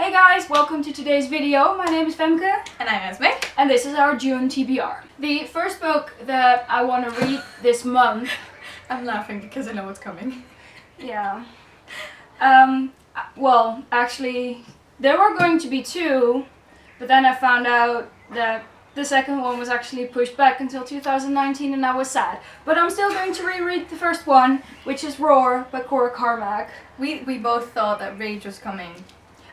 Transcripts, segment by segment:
Hey guys, welcome to today's video. My name is Femke. And I'm Esmay. And this is our June TBR. The first book that I want to read this month... I'm laughing because I know what's coming. Yeah. Well, actually, there were going to be two, but then I found out that the second one was actually pushed back until 2019 and I was sad. But I'm still going to reread the first one, which is Roar by Cora Carmack. We both thought that Rage was coming.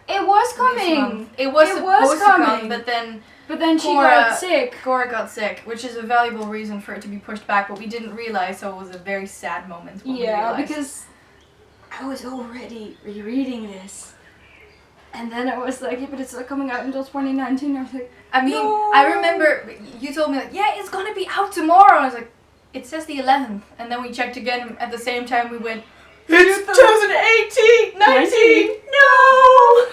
It was coming! It was supposed to come, but then she got sick. Cora got sick, which is a valuable reason for it to be pushed back, but we didn't realize, so it was a very sad moment when we realized. Yeah, because I was already rereading this. And then I was like, yeah, but it's not coming out until 2019. I was like, no. I remember you told me, like, yeah, it's gonna be out tomorrow. I was like, it says the 11th. And then we checked again at the same time. We went, it's 2018! 19! No!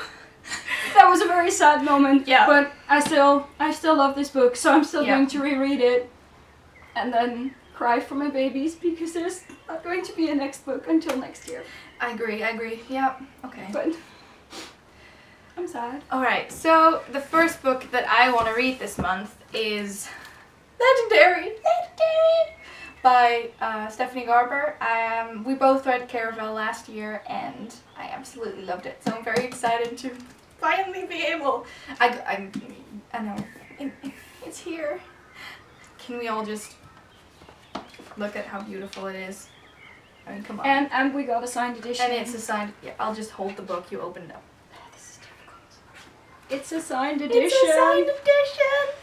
That was a very sad moment. Yeah. But I still love this book, so I'm still going to reread it. And then cry for my babies because there's not going to be a next book until next year. I agree. Yeah. Okay. But I'm sad. Alright, so the first book that I want to read this month is Legendary by Stephanie Garber. We both read Caravelle last year and I absolutely loved it, so I'm very excited to finally be able... I know, it's here. Can we all just look at how beautiful it is? I mean, come on. And we got a signed edition. And it's a signed... Yeah, I'll just hold the book, you open it up. It's a signed edition. It's a signed edition.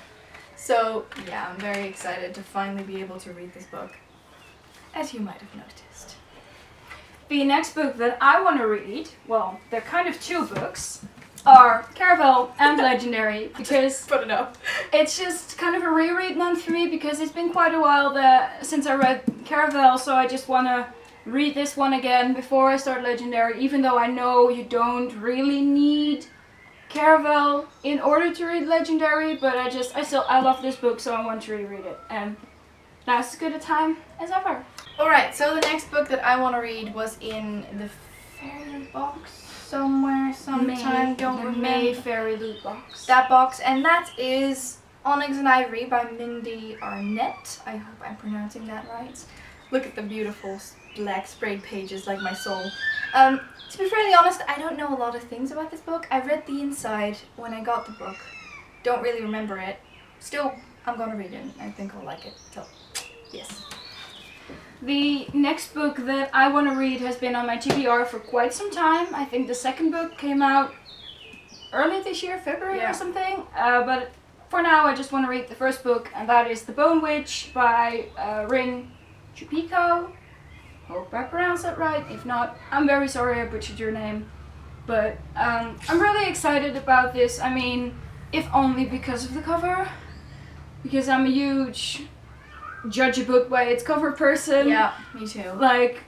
So yeah, I'm very excited to finally be able to read this book, as you might have noticed. The next book that I want to read, well, they're kind of two books, are Caravelle and Legendary, because put it up. It's just kind of a reread month for me because it's been quite a while since I read Caravelle, so I just want to read this one again before I start Legendary, even though I know you don't really need Caravelle in order to read Legendary, but I love this book, so I want to reread it, and that's as good a time as ever. Alright, so the next book that I want to read was in the fairy box somewhere, sometime, don't remember. May fairy loot box. That box, and that is Onyx and Ivory by Mindy Arnett. I hope I'm pronouncing that right. Look at the beautiful black sprayed pages like my soul. To be fairly honest, I don't know a lot of things about this book. I read the inside when I got the book. Don't really remember it. Still, I'm gonna read it. I think I'll like it. So, yes. The next book that I want to read has been on my TBR for quite some time. I think the second book came out early this year, February or something. But for now, I just want to read the first book, and that is The Bone Witch by Rin Chupico. Hope I pronounced that right. If not, I'm very sorry I butchered your name. But I'm really excited about this. I mean, if only because of the cover. Because I'm a huge judge a book by its cover person. Yeah, me too. Like,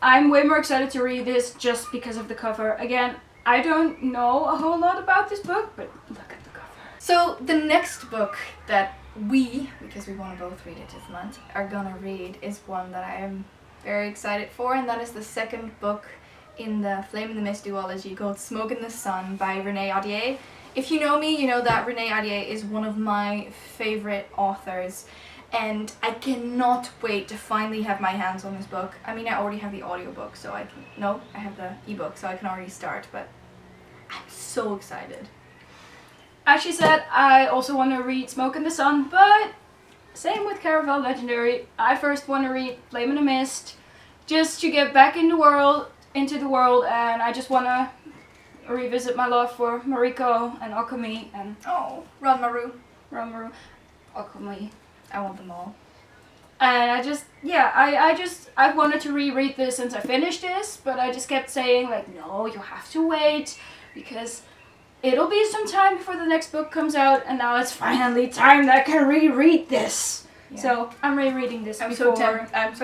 I'm way more excited to read this just because of the cover. Again, I don't know a whole lot about this book, but look at the cover. So the next book that because we want to both read it this month, are gonna read is one that I am very excited for, and that is the second book in the Flame in the Mist duology called Smoke in the Sun by Renee Ahdieh. If you know me, you know that Renee Ahdieh is one of my favorite authors, and I cannot wait to finally have my hands on this book. I mean, I already have the audiobook, so I have the ebook, so I can already start, but I'm so excited. As she said, I also want to read Smoke in the Sun, but same with Caravelle Legendary. I first want to read Flame in the Mist, just to get back into the world, and I just want to revisit my love for Mariko and Okami and Ranmaru, Okami. I want them all. And I wanted to reread this since I finished this, but I just kept saying like, no, you have to wait because it'll be some time before the next book comes out, and now it's finally time that I can reread this. Yeah. So I'm rereading this I'm so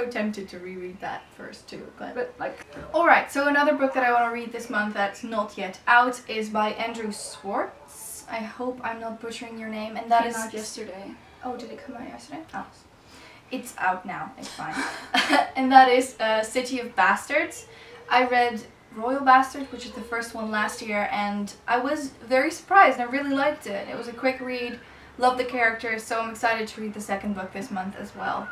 tempted to reread that first too. But like... Alright, so another book that I want to read this month that's not yet out is by Andrew Schwartz. I hope I'm not butchering your name. And that is... Came out yesterday. Oh, did it come out yesterday? Oh. It's out now, it's fine. And that is City of Bastards. I read Royal Bastards, which is the first one last year, and I was very surprised. I really liked it. It was a quick read, loved the characters, so I'm excited to read the second book this month as well.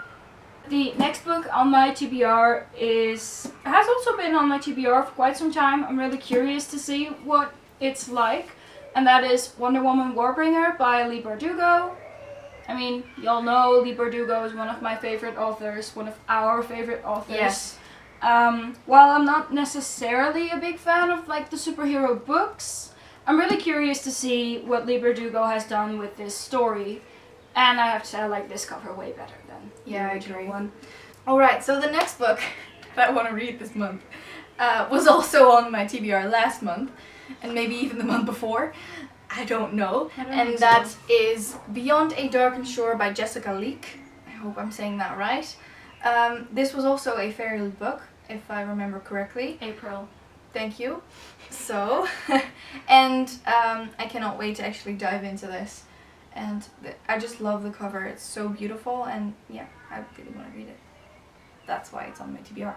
The next book on my TBR has also been on my TBR for quite some time. I'm really curious to see what it's like, and that is Wonder Woman Warbringer by Leigh Bardugo. I mean, y'all know Leigh Bardugo is one of my favorite authors, one of our favorite authors. Yes. While I'm not necessarily a big fan of like the superhero books, I'm really curious to see what Leigh Bardugo has done with this story. And I have to say, I like this cover way better than the original one. Alright, so the next book that I want to read this month was also on my TBR last month, and maybe even the month before. I don't know. And that is Beyond a Darkened Shore by Jessica Leake. I hope I'm saying that right. This was also a fairy book, if I remember correctly. April. Thank you. So, and I cannot wait to actually dive into this. And I just love the cover. It's so beautiful, and yeah, I really want to read it. That's why it's on my TBR.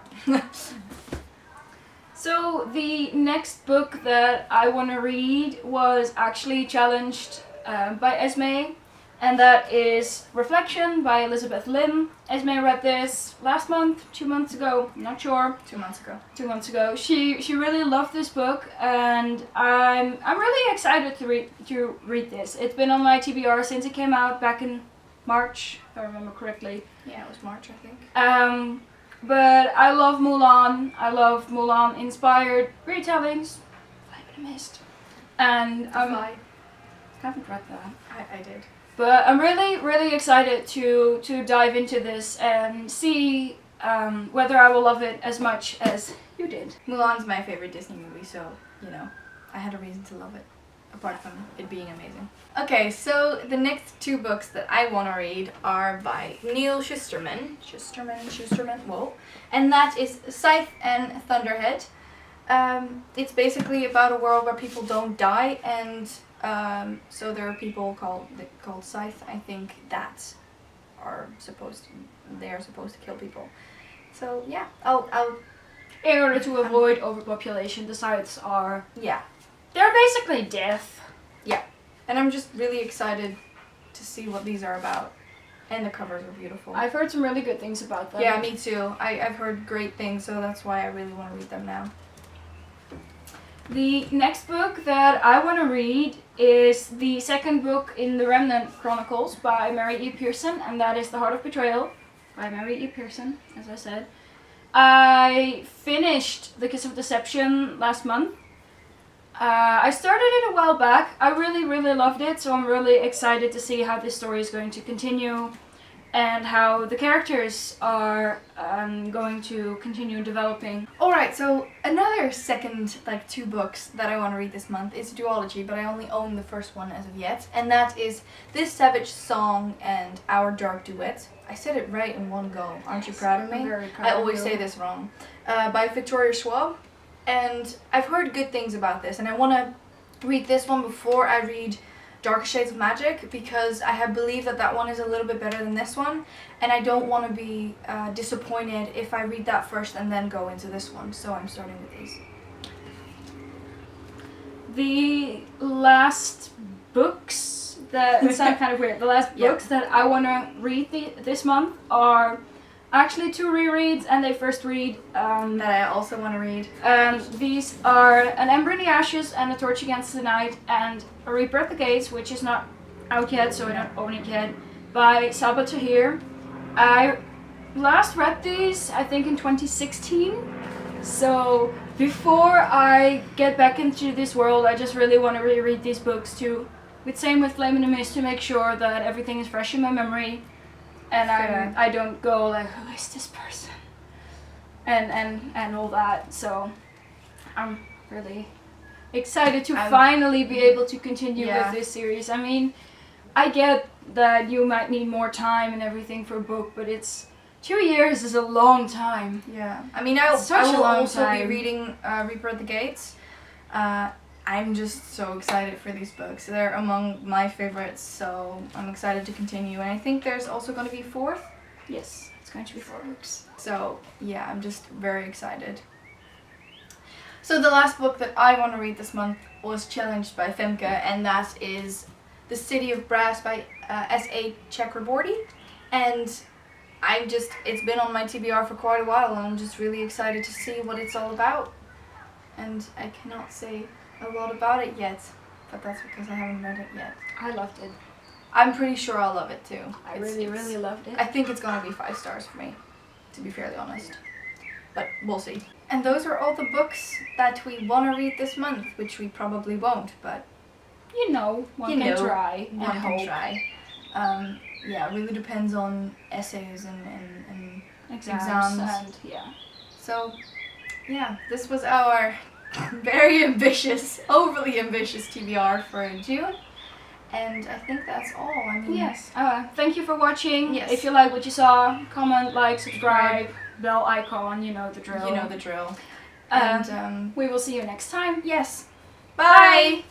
So the next book that I want to read was actually challenged by Esmay, and that is Reflection by Elizabeth Lim. Esmay read this last month, 2 months ago, I'm not sure. 2 months ago. 2 months ago. She really loved this book, and I'm really excited to read this. It's been on my TBR since it came out back in March, if I remember correctly. Yeah, it was March, I think. But I love Mulan. I love Mulan-inspired retellings. Flame in the Mist. And I haven't read that. I did. But I'm really excited to dive into this and see whether I will love it as much as you did. Mulan's my favorite Disney movie, so, you know, I had a reason to love it, apart from it being amazing. Okay, so the next 2 books that I want to read are by Neil Shusterman. Whoa. And that is Scythe and Thunderhead. It's basically about a world where people don't die, and so there are people called Scythe, I think, that they are supposed to kill people. So yeah, I'll In order to avoid overpopulation, the Scythes are... Yeah. They're basically death. Yeah. And I'm just really excited to see what these are about. And the covers are beautiful. I've heard some really good things about them. Yeah, me too. I've heard great things, so that's why I really want to read them now. The next book that I want to read is the second book in the Remnant Chronicles by Mary E. Pearson, and that is The Heart of Betrayal by Mary E. Pearson, as I said. I finished The Kiss of Deception last month. I started it a while back. I really loved it, so I'm really excited to see how this story is going to continue and how the characters are going to continue developing. Alright, so another second, 2 books that I want to read this month is a duology, but I only own the first one as of yet, and that is This Savage Song and Our Dark Duet. I said it right in one go. Aren't you proud of me? I'm very proud I of always you. say this wrong. By Victoria Schwab. And I've heard good things about this, and I want to read this one before I read Dark Shades of Magic, because I have believed that one is a little bit better than this one, and I don't want to be disappointed if I read that first and then go into this one, so I'm starting with these. The last books that sound kind of weird. The last books that I want to read this month are actually 2 rereads, and they first read that I also want to read. These are An Ember in the Ashes and A Torch Against the Night, and A Reaper at the Gates, which is not out yet, so I don't own it yet, by Sabaa Tahir. I last read these, I think, in 2016. So before I get back into this world, I just really want to reread these books too. Same with Flame in the Mist, to make sure that everything is fresh in my memory. And I don't go like, who is this person? And all that. So I'm really excited to finally be able to continue with this series. I mean, I get that you might need more time and everything for a book, but 2 years is a long time. Yeah. I mean, I will also be reading Reaper at the Gates. I'm just so excited for these books. They're among my favorites, so I'm excited to continue. And I think there's also going to be 4th. Yes, it's going to be 4 books. So yeah, I'm just very excited. So the last book that I want to read this month was challenged by Femke, and that is The City of Brass by S.A. Chakraborty. And it's been on my TBR for quite a while, and I'm just really excited to see what it's all about. And I cannot say a lot about it yet, but that's because I haven't read it yet. I loved it. I'm pretty sure I'll love it too. I really loved it. I think it's gonna be 5 stars for me, to be fairly honest. But we'll see. And those are all the books that we want to read this month, which we probably won't, but you know, one can try. One can try. Yeah, it really depends on essays and exams. And yeah. So, yeah, this was our very ambitious, overly ambitious TBR for June. And I think that's all. I mean, yes. Thank you for watching. Yes. If you like what you saw, comment, like, subscribe, bell icon, you know the drill. You know the drill. And we will see you next time. Yes. Bye.